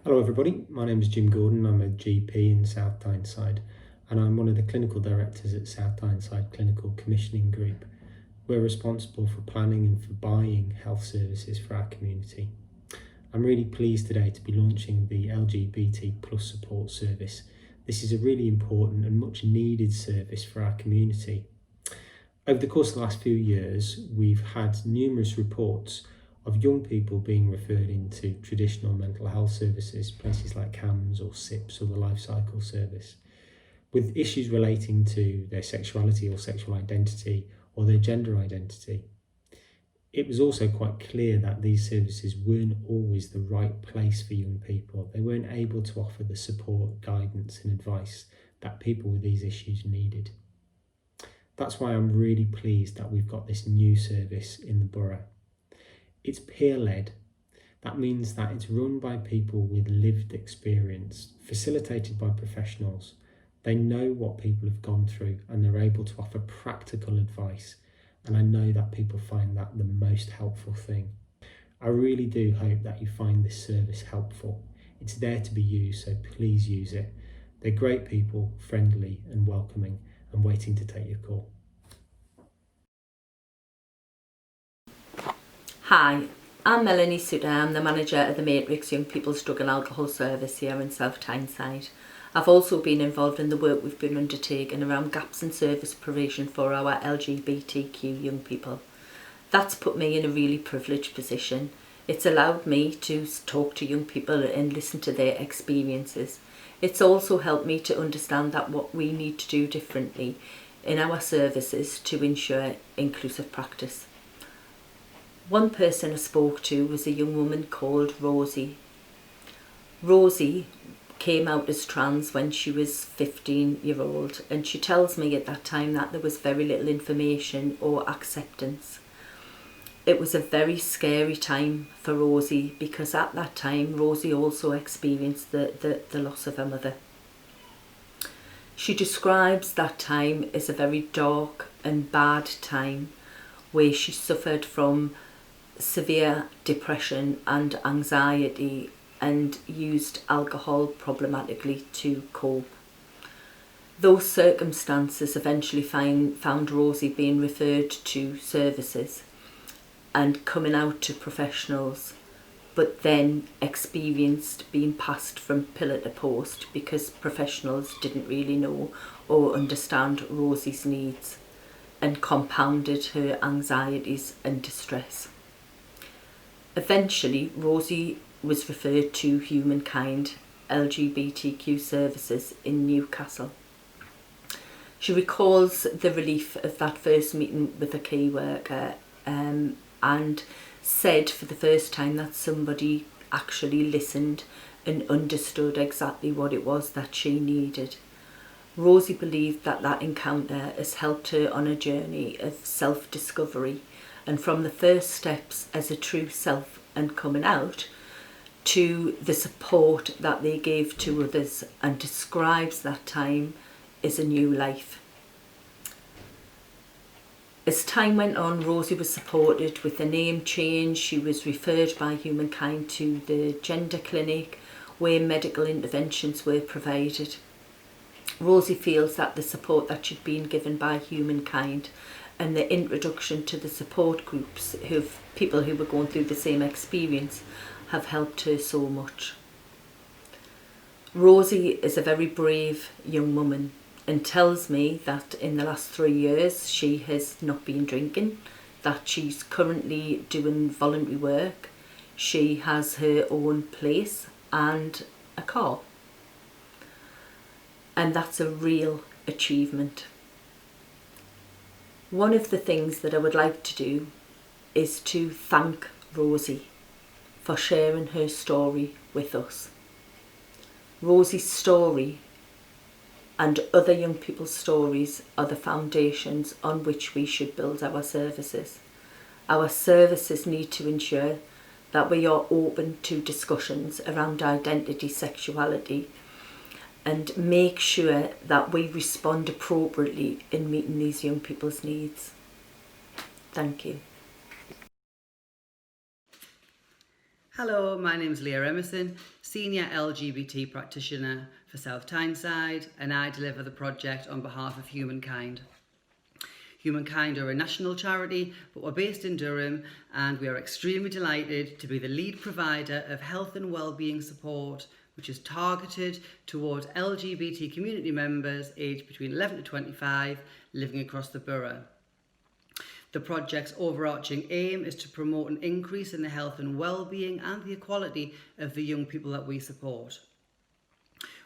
Hello everybody, my name is Jim Gordon. I'm a GP in South Tyneside and I'm one of the clinical directors at South Tyneside Clinical Commissioning Group. We're responsible for planning and for buying health services for our community. I'm really pleased today to be launching the LGBT plus support service. This is a really important and much needed service for our community. Over the course of the last few years, we've had numerous reports of young people being referred into traditional mental health services, places like CAMHS or SIPS or the Life Cycle Service, with issues relating to their sexuality or sexual identity or their gender identity. It was also quite clear that these services weren't always the right place for young people. They weren't able to offer the support, guidance and advice that people with these issues needed. That's why I'm really pleased that we've got this new service in the borough. It's peer-led. That means that it's run by people with lived experience, facilitated by professionals. They know what people have gone through and they're able to offer practical advice. And I know that people find that the most helpful thing. I really do hope that you find this service helpful. It's there to be used, so please use it. They're great people, friendly and welcoming, and waiting to take your call. Hi, I'm Melanie Suda. I'm the manager of the Matrix Young People's Drug and Alcohol Service here in South Tyneside. I've also been involved in the work we've been undertaking around gaps in service provision for our LGBTQ young people. That's put me in a really privileged position. It's allowed me to talk to young people and listen to their experiences. It's also helped me to understand that what we need to do differently in our services to ensure inclusive practice. One person I spoke to was a young woman called Rosie. Rosie came out as trans when she was 15-year-old, and she tells me at that time that there was very little information or acceptance. It was a very scary time for Rosie because at that time Rosie also experienced the loss of her mother. She describes that time as a very dark and bad time where she suffered from severe depression and anxiety and used alcohol problematically to cope. Those circumstances eventually found Rosie being referred to services and coming out to professionals, but then experienced being passed from pillar to post because professionals didn't really know or understand Rosie's needs and compounded her anxieties and distress. Eventually, Rosie was referred to Humankind LGBTQ services in Newcastle. She recalls the relief of that first meeting with a key worker and said for the first time that somebody actually listened and understood exactly what it was that she needed. Rosie believed that that encounter has helped her on a journey of self-discovery, and from the first steps as a true self and coming out to the support that they gave to others, and describes that time as a new life. As time went on, Rosie was supported with a name change. She was referred by Humankind to the gender clinic where medical interventions were provided. Rosie feels that the support that she'd been given by Humankind and the introduction to the support groups of people who were going through the same experience have helped her so much. Rosie is a very brave young woman and tells me that in the last 3 years she has not been drinking, that she's currently doing voluntary work, she has her own place and a car. And that's a real achievement. One of the things that I would like to do is to thank Rosie for sharing her story with us. Rosie's story and other young people's stories are the foundations on which we should build our services. Our services need to ensure that we are open to discussions around identity, sexuality, and make sure that we respond appropriately in meeting these young people's needs. Thank you. Hello, my name is Leah Emerson, Senior LGBT Practitioner for South Tyneside, and I deliver the project on behalf of Humankind. Humankind are a national charity, but we're based in Durham, and we are extremely delighted to be the lead provider of health and wellbeing support, which is targeted towards LGBT community members aged between 11 to 25 living across the borough. The project's overarching aim is to promote an increase in the health and well-being and the equality of the young people that we support.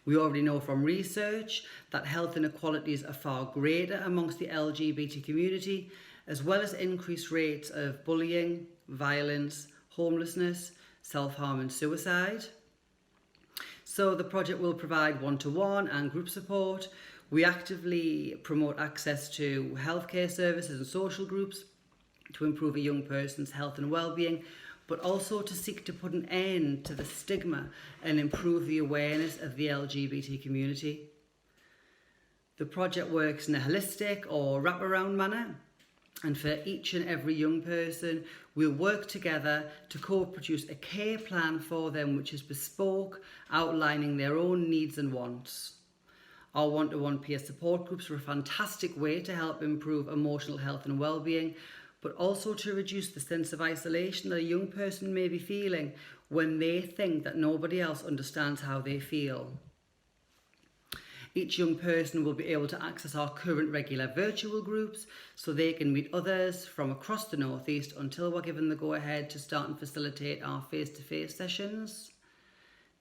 We already know from research that health inequalities are far greater amongst the LGBT community, as well as increased rates of bullying, violence, homelessness, self-harm and suicide. So the project will provide one-to-one and group support. We actively promote access to healthcare services and social groups to improve a young person's health and well-being, but also to seek to put an end to the stigma and improve the awareness of the LGBT community. The project works in a holistic or wraparound manner, and for each and every young person, we'll work together to co-produce a care plan for them which is bespoke, outlining their own needs and wants. Our one-to-one peer support groups are a fantastic way to help improve emotional health and well-being, but also to reduce the sense of isolation that a young person may be feeling when they think that nobody else understands how they feel. Each young person will be able to access our current regular virtual groups so they can meet others from across the North East until we're given the go-ahead to start and facilitate our face-to-face sessions.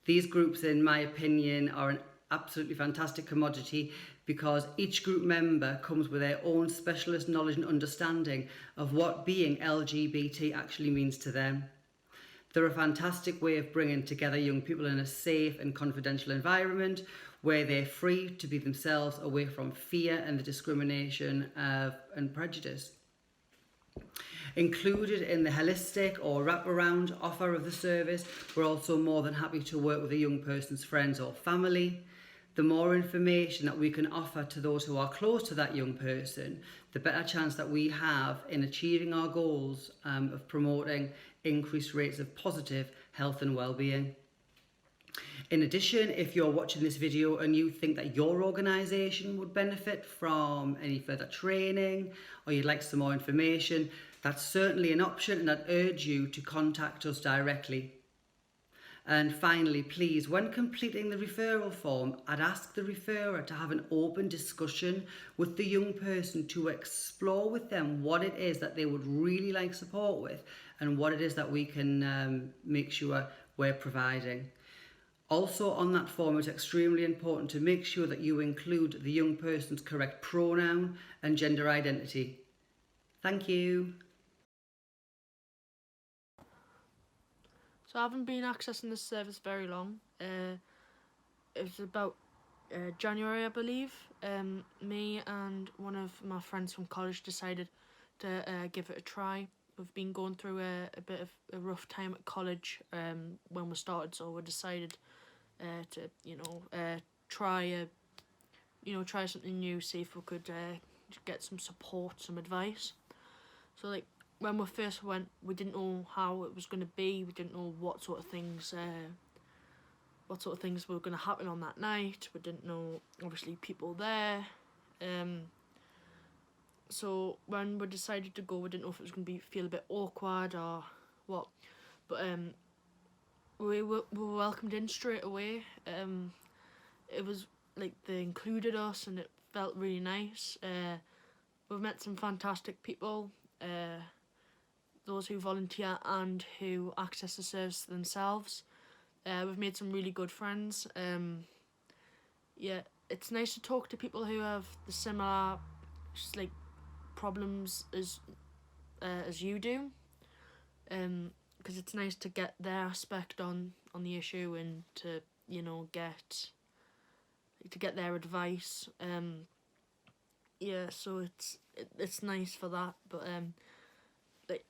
These groups, in my opinion, are an absolutely fantastic commodity because each group member comes with their own specialist knowledge and understanding of what being LGBT actually means to them. They're a fantastic way of bringing together young people in a safe and confidential environment where they're free to be themselves, away from fear and the discrimination and prejudice. Included in the holistic or wraparound offer of the service, we're also more than happy to work with a young person's friends or family. The more information that we can offer to those who are close to that young person, the better chance that we have in achieving our goals of promoting increased rates of positive health and well-being. In addition, if you're watching this video and you think that your organisation would benefit from any further training or you'd like some more information, that's certainly an option, and I'd urge you to contact us directly. And finally, please, when completing the referral form, I'd ask the referrer to have an open discussion with the young person to explore with them what it is that they would really like support with and what it is that we can make sure we're providing. Also on that form, it's extremely important to make sure that you include the young person's correct pronoun and gender identity. Thank you. So I haven't been accessing this service very long. It was about January, I believe. Me and one of my friends from college decided to give it a try. We've been going through a bit of a rough time at college when we started, so we decided to try something new, see if we could get some support, some advice. So like, when we first went, we didn't know how it was going to be. We didn't know what sort of things were going to happen on that night. We didn't know, obviously, people there. So when we decided to go, we didn't know if it was going to feel a bit awkward or what. But we were welcomed in straight away. It was like they included us, and it felt really nice. We've met some fantastic people. Those who volunteer and who access the service themselves. We've made some really good friends. Yeah, it's nice to talk to people who have the similar problems as you do. Because it's nice to get their aspect on the issue and to get their advice. Yeah, so it's nice for that, but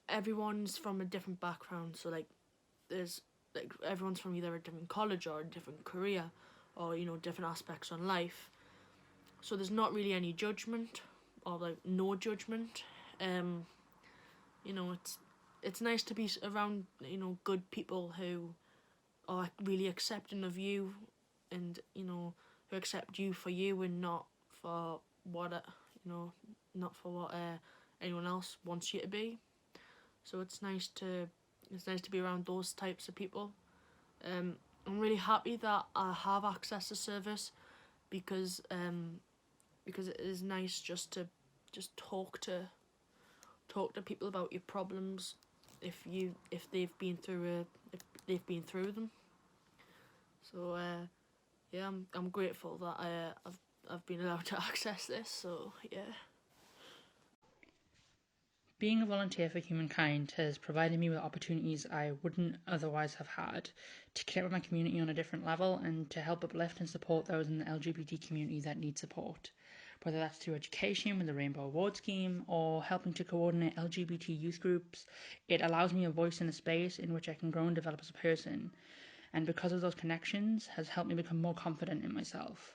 everyone's from a different background, so there's everyone's from either a different college or a different career or different aspects on life, so there's not really any judgment or no judgment. It's nice to be around good people who are really accepting of you, and who accept you for you and not for what not for what anyone else wants you to be. So it's nice to be around those types of people. I'm really happy that I have access to service, because it is nice just to talk to people about your problems if they've been through them. So yeah, I'm grateful that I've been allowed to access this. So yeah. Being a volunteer for Humankind has provided me with opportunities I wouldn't otherwise have had to connect with my community on a different level and to help uplift and support those in the LGBT community that need support, whether that's through education with the Rainbow Award Scheme or helping to coordinate LGBT youth groups. It allows me a voice in a space in which I can grow and develop as a person, and because of those connections has helped me become more confident in myself.